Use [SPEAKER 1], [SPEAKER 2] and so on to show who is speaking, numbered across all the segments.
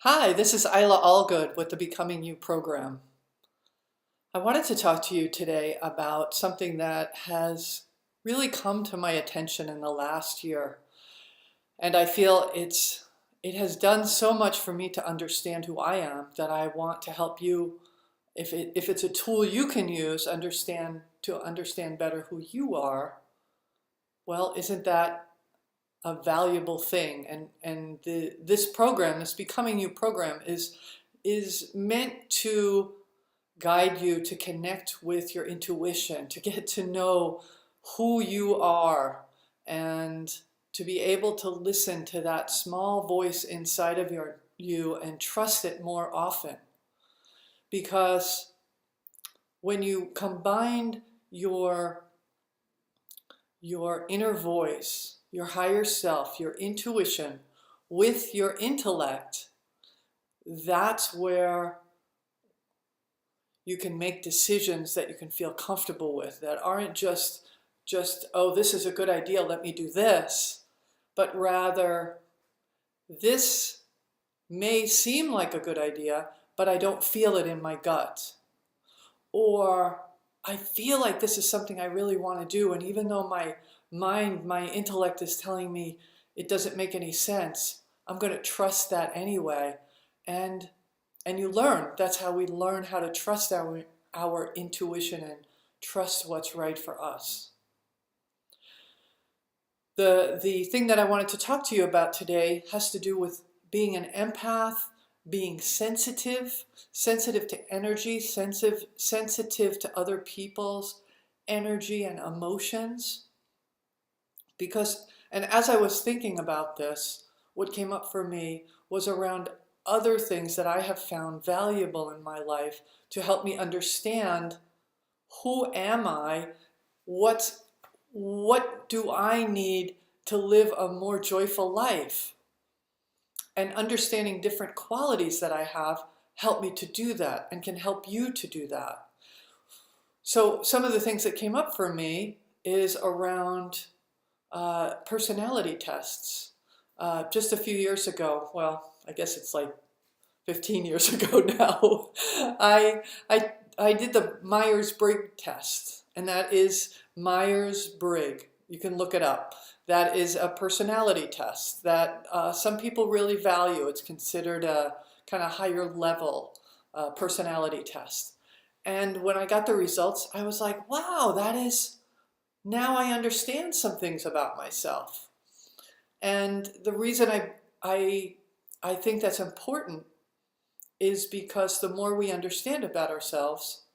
[SPEAKER 1] Hi, this is Isla Allgood with the Becoming You program. I wanted to talk to you today about something that has really come to my attention in the last year. And I feel it has done so much for me to understand who I am that I want to help you, if it's a tool you can use, understand better who you are. Well, isn't that a valuable thing? This program, this Becoming You program, is meant to guide you to connect with your intuition, to get to know who you are, and to be able to listen to that small voice inside of you and trust it more often. Because when you combine your inner voice, your higher self, your intuition with your intellect, that's where you can make decisions that you can feel comfortable with, that aren't just oh, this is a good idea, let me do this, but rather, this may seem like a good idea, but I don't feel it in my gut. Or I feel like this is something I really want to do, and even though my mind, my intellect is telling me it doesn't make any sense, I'm going to trust that anyway. And and you learn. That's how we learn how to trust our intuition and trust what's right for us. The thing that I wanted to talk to you about today has to do with being an empath, being sensitive to energy, sensitive to other people's energy and emotions. And as I was thinking about this, what came up for me was around other things that I have found valuable in my life to help me understand who am I, what do I need to live a more joyful life, and understanding different qualities that I have help me to do that and can help you to do that. So some of the things that came up for me is around personality tests. Just a few years ago, well, I guess it's like 15 years ago now, I, I, I did the Myers-Briggs test, and that is Myers-Briggs. You can look it up. That is a personality test that some people really value. It's considered a kind of higher level personality test. And when I got the results, I was like, wow, now I understand some things about myself. And the reason I think that's important is because the more we understand about ourselves,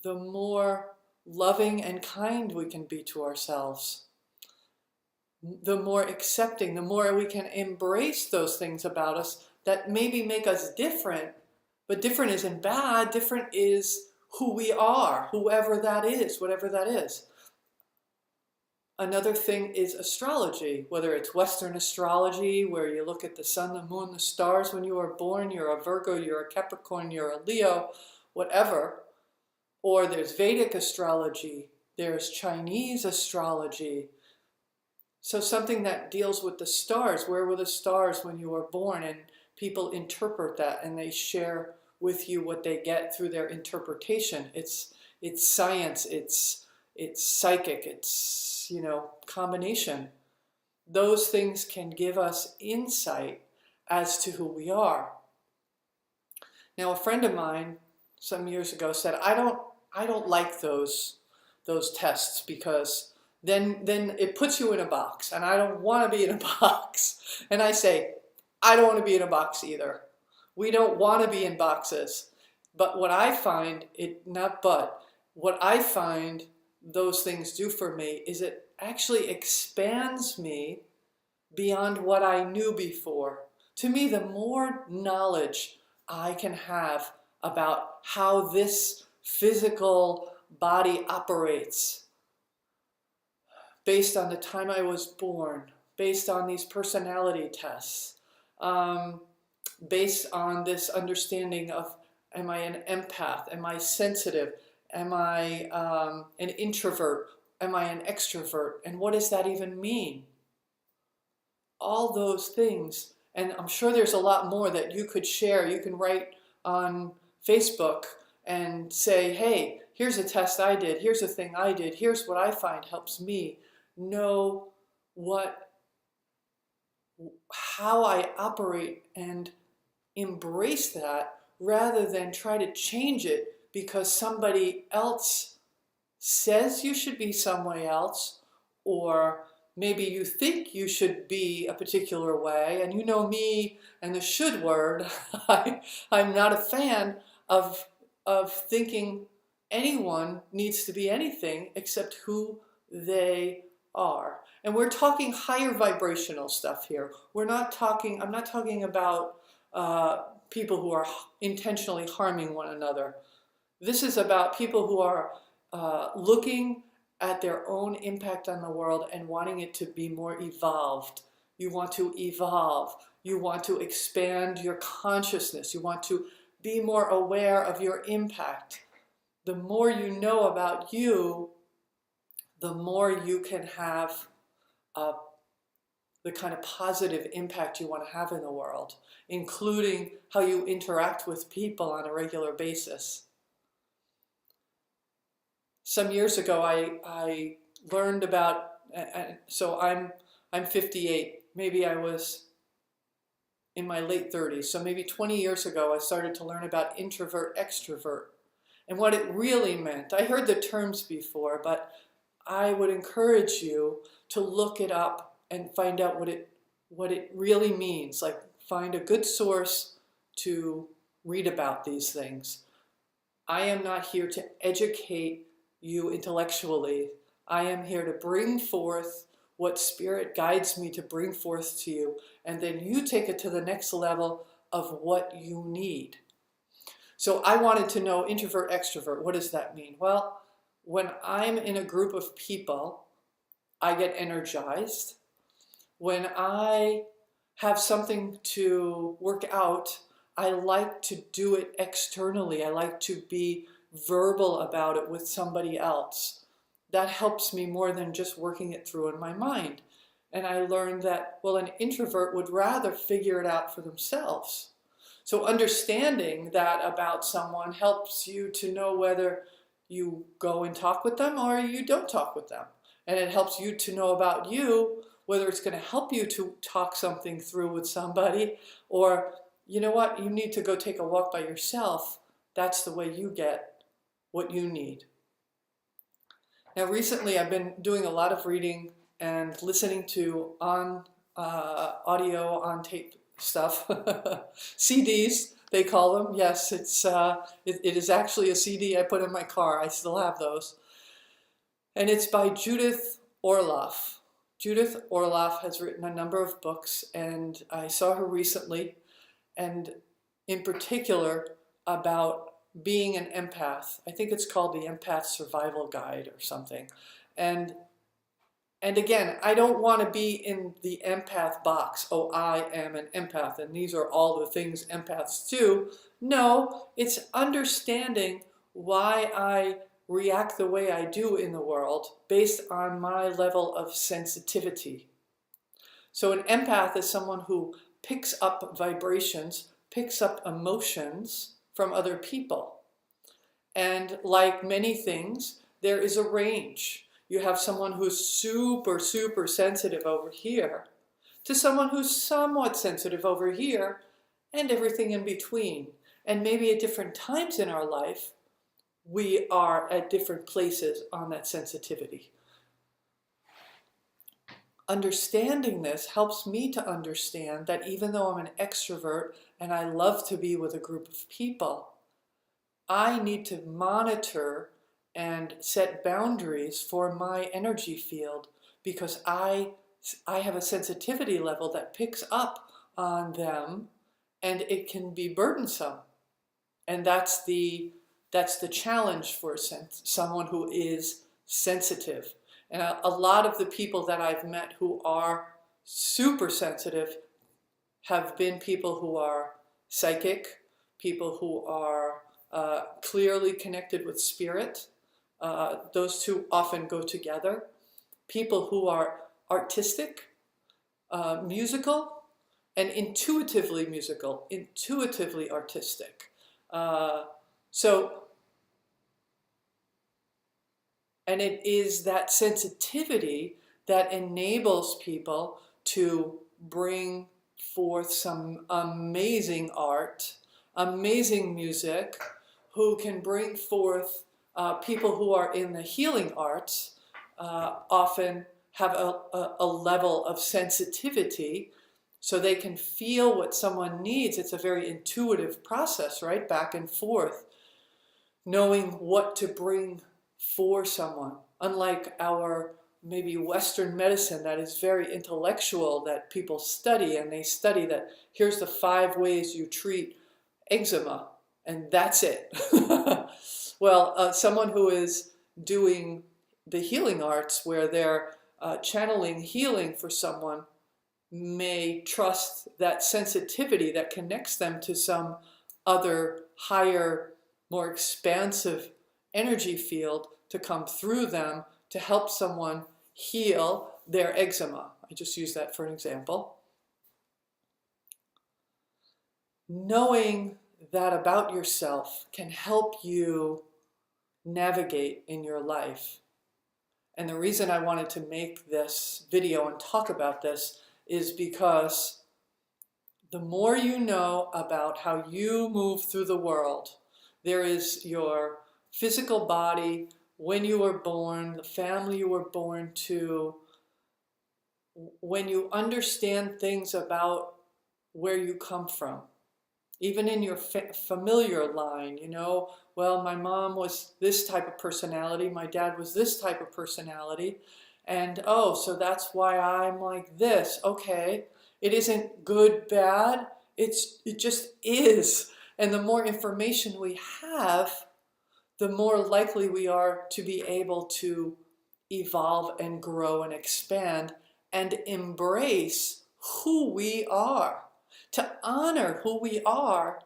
[SPEAKER 1] the more loving and kind we can be to ourselves, the more accepting, the more we can embrace those things about us that maybe make us different, but different isn't bad. Different is who we are, whoever that is, whatever that is. Another thing is astrology, whether it's Western astrology, where you look at the sun, the moon, the stars when you are born, you're a Virgo, you're a Capricorn, you're a Leo, whatever. Or there's Vedic astrology, there's Chinese astrology. So something that deals with the stars, where were the stars when you were born? And people interpret that and they share with you what they get through their interpretation. It's science, it's psychic, it's combination. Those things can give us insight as to who we are. Now, a friend of mine some years ago said, I don't like those tests because then it puts you in a box, and I don't want to be in a box. And I say, I don't want to be in a box either. We don't want to be in boxes. But what I find those things do for me is it actually expands me beyond what I knew before. To me, the more knowledge I can have about how this physical body operates, based on the time I was born, based on these personality tests, based on this understanding of, am I an empath? Am I sensitive? Am I an introvert? Am I an extrovert? And what does that even mean? All those things And I'm sure there's a lot more that you could share. You can write on Facebook and say, hey, here's a test I did, here's a thing I did, here's what I find helps me know how I operate, and embrace that rather than try to change it because somebody else says you should be some way else, or maybe you think you should be a particular way. And you know me and the should word. I'm not a fan of thinking anyone needs to be anything except who they are. And we're talking higher vibrational stuff here. I'm not talking about people who are intentionally harming one another. This is about people who are looking at their own impact on the world and wanting it to be more evolved. You want to evolve. You want to expand your consciousness. You want to be more aware of your impact. The more you know about you, the more you can have the kind of positive impact you want to have in the world, including how you interact with people on a regular basis. Some years ago, I learned about, so I'm 58. Maybe I was in my late 30s. So maybe 20 years ago, I started to learn about introvert, extrovert, and what it really meant. I heard the terms before, but I would encourage you to look it up and find out what it really means. Like, find a good source to read about these things. I am not here to educate you intellectually. I am here to bring forth what Spirit guides me to bring forth to you, and then you take it to the next level of what you need. So I wanted to know introvert, extrovert, what does that mean? Well, when I'm in a group of people, I get energized. When I have something to work out, I like to do it externally. I like to be verbal about it with somebody else. That helps me more than just working it through in my mind. And I learned that, well, an introvert would rather figure it out for themselves. So understanding that about someone helps you to know whether you go and talk with them or you don't talk with them. And it helps you to know about you, whether it's going to help you to talk something through with somebody, or, you know what, you need to go take a walk by yourself. That's the way you get what you need. Now, recently I've been doing a lot of reading and listening to audio, on tape stuff, CDs, they call them. Yes, it is actually a CD I put in my car. I still have those. And it's by Judith Orloff. Judith Orloff has written a number of books, and I saw her recently, and in particular about being an empath. I think it's called the Empath Survival Guide or something. And again, I don't want to be in the empath box. Oh, I am an empath, and these are all the things empaths do. No, it's understanding why I react the way I do in the world based on my level of sensitivity. So an empath is someone who picks up vibrations, picks up emotions from other people. And like many things, there is a range. You have someone who's super, super sensitive over here to someone who's somewhat sensitive over here, and everything in between. And maybe at different times in our life, we are at different places on that sensitivity. Understanding this helps me to understand that even though I'm an extrovert and I love to be with a group of people, I need to monitor and set boundaries for my energy field, because I have a sensitivity level that picks up on them, and it can be burdensome. And that's the challenge for someone who is sensitive. And a lot of the people that I've met who are super sensitive have been people who are psychic, people who are clearly connected with spirit. Those two often go together. People who are artistic, musical, and intuitively musical, intuitively artistic. So, and it is that sensitivity that enables people to bring forth some amazing art, amazing music, who can bring forth people who are in the healing arts, often have a level of sensitivity so they can feel what someone needs. It's a very intuitive process, right? Back and forth, knowing what to bring for someone. Unlike our maybe Western medicine that is very intellectual, that people study, and they study that here's the 5 ways you treat eczema, and that's it. Well, someone who is doing the healing arts, where they're channeling healing for someone, may trust that sensitivity that connects them to some other higher, more expansive energy field to come through them to help someone heal their eczema. I just use that for an example. Knowing that about yourself can help you navigate in your life. And the reason I wanted to make this video and talk about this is because the more you know about how you move through the world, there is your physical body, when you were born, the family you were born to. When you understand things about where you come from, even in your familiar line, you know, well, my mom was this type of personality, my dad was this type of personality, and oh, so that's why I'm like this. Okay, it isn't good, bad, it just is. And the more information we have, the more likely we are to be able to evolve and grow and expand and embrace who we are, to honor who we are,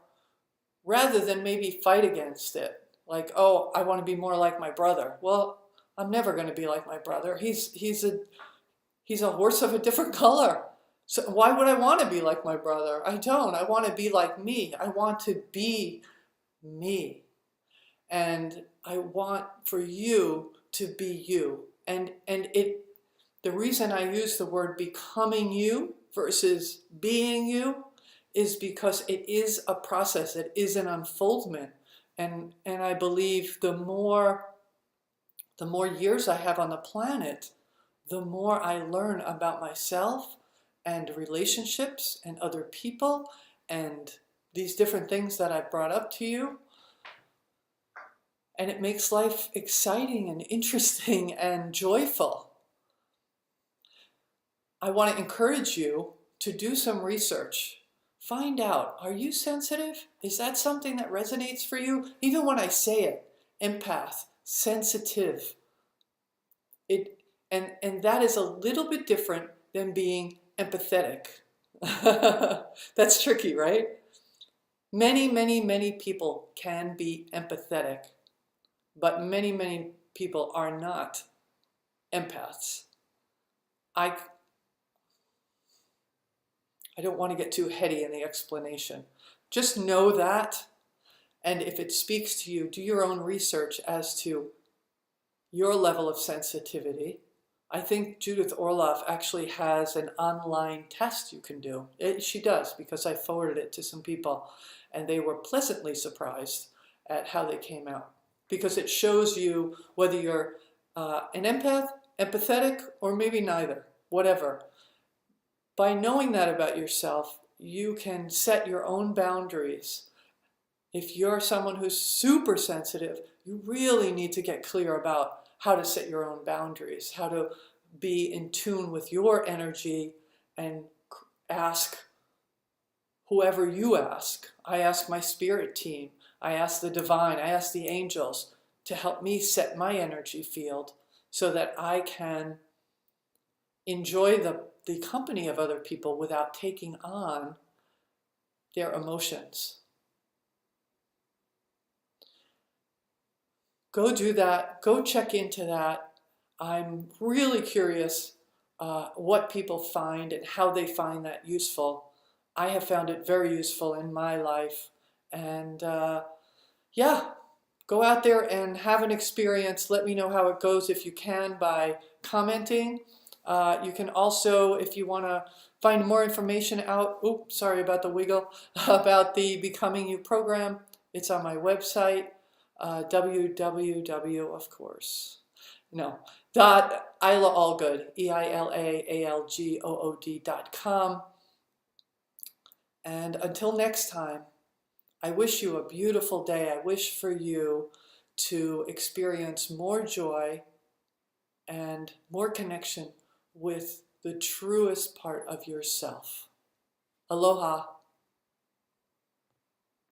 [SPEAKER 1] rather than maybe fight against it. Like, oh, I want to be more like my brother. Well, I'm never going to be like my brother. He's a horse of a different color. So why would I want to be like my brother? I don't. I want to be like me. I want to be me. And I want for you to be you. And the reason I use the word becoming you versus being you is because it is a process. It is an unfoldment. And I believe the more years I have on the planet, the more I learn about myself and relationships and other people and these different things that I've brought up to you. And it makes life exciting and interesting and joyful. I want to encourage you to do some research. Find out, are you sensitive? Is that something that resonates for you? Even when I say it, empath, sensitive. And that is a little bit different than being empathetic. That's tricky, right? Many, many, many people can be empathetic, but many, many people are not empaths. I don't want to get too heady in the explanation. Just know that, and if it speaks to you, do your own research as to your level of sensitivity. I think Judith Orloff actually has an online test you can do. She does, because I forwarded it to some people, and they were pleasantly surprised at how they came out. Because it shows you whether you're an empath, empathetic, or maybe neither, whatever. By knowing that about yourself, you can set your own boundaries. If you're someone who's super sensitive, you really need to get clear about how to set your own boundaries, how to be in tune with your energy and ask whoever you ask. I ask my spirit team, I ask the divine, I ask the angels to help me set my energy field so that I can enjoy the company of other people without taking on their emotions. Go do that. Go check into that. I'm really curious what people find and how they find that useful. I have found it very useful in my life. And yeah, go out there and have an experience. Let me know how it goes if you can by commenting. You can also, if you want to find more information out, oops, sorry about the wiggle, about the Becoming You program, it's on my website, www, of course, no, IlaAlgood, EILAALGOOD.com. And until next time, I wish you a beautiful day. I wish for you to experience more joy and more connection with the truest part of yourself. Aloha.